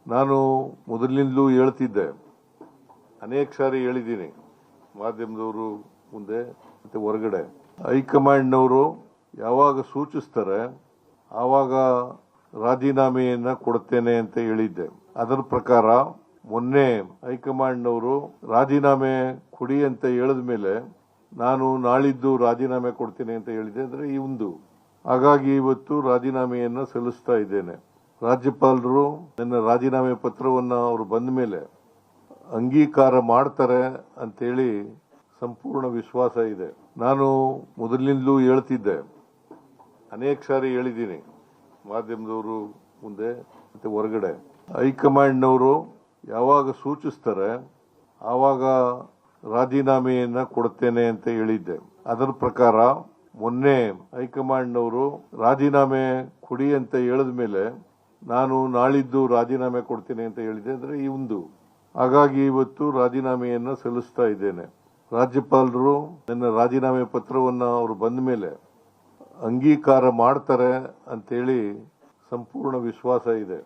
ನಾನು ಮೊದಲಿನಿಂದಲೂ ಹೇಳ್ತಿದ್ದೆ, ಅನೇಕ ಸಾರಿ ಹೇಳಿದ್ದೀನಿ ಮಾಧ್ಯಮದವರು ಮುಂದೆ ಮತ್ತೆ ಹೊರಗಡೆ. ಹೈಕಮಾಂಡ್ನವರು ಯಾವಾಗ ಸೂಚಿಸ್ತಾರೆ ಆವಾಗ ರಾಜೀನಾಮೆಯನ್ನ ಕೊಡ್ತೇನೆ ಅಂತ ಹೇಳಿದ್ದೆ. ಅದರ ಪ್ರಕಾರ ಮೊನ್ನೆ ಹೈಕಮಾಂಡ್ನವರು ರಾಜೀನಾಮೆ ಕೊಡಿ ಅಂತ ಹೇಳಿದ ಮೇಲೆ ನಾನು ನಾಳಿದ್ದು ರಾಜೀನಾಮೆ ಕೊಡ್ತೇನೆ ಅಂತ ಹೇಳಿದೆ. ಅಂದ್ರೆ ಈ ಒಂದು ಹಾಗಾಗಿ ಇವತ್ತು ರಾಜೀನಾಮೆಯನ್ನ ಸಲ್ಲಿಸ್ತಾ ಇದ್ದೇನೆ. ರಾಜ್ಯಪಾಲರು ನನ್ನ ರಾಜೀನಾಮೆ ಪತ್ರವನ್ನ ಅವರು ಬಂದ ಮೇಲೆ ಅಂಗೀಕಾರ ಮಾಡ್ತಾರೆ ಅಂತೇಳಿ ಸಂಪೂರ್ಣ ವಿಶ್ವಾಸ ಇದೆ. ನಾನು ಮೊದಲಿನಿಂದಲೂ ಹೇಳ್ತಿದ್ದೆ, ಅನೇಕ ಸಾರಿ ಹೇಳಿದ್ದೀನಿ ಮಾಧ್ಯಮದವರು ಮುಂದೆ ಮತ್ತೆ ಹೊರಗಡೆ. ಹೈಕಮಾಂಡ್ನವರು ಯಾವಾಗ ಸೂಚಿಸ್ತಾರೆ ಆವಾಗ ರಾಜೀನಾಮೆಯನ್ನ ಕೊಡ್ತೇನೆ ಅಂತ ಹೇಳಿದ್ದೆ. ಅದರ ಪ್ರಕಾರ ಮೊನ್ನೆ ಹೈಕಮಾಂಡ್ನವರು ರಾಜೀನಾಮೆ ಕೊಡಿ ಅಂತ ಹೇಳಿದ ಮೇಲೆ ನಾನು ನಾಳಿದ್ದು ರಾಜೀನಾಮೆ ಕೊಡ್ತೇನೆ ಅಂತ ಹೇಳಿದೆ. ಅಂದ್ರೆ ಈ ಒಂದು ಹಾಗಾಗಿ ಇವತ್ತು ರಾಜೀನಾಮೆಯನ್ನ ಸಲ್ಲಿಸ್ತಾ ಇದ್ದೇನೆ. ರಾಜ್ಯಪಾಲರು ನನ್ನ ರಾಜೀನಾಮೆ ಪತ್ರವನ್ನ ಅವರು ಬಂದ ಮೇಲೆ ಅಂಗೀಕಾರ ಮಾಡ್ತಾರೆ ಅಂತೇಳಿ ಸಂಪೂರ್ಣ ವಿಶ್ವಾಸ ಇದೆ.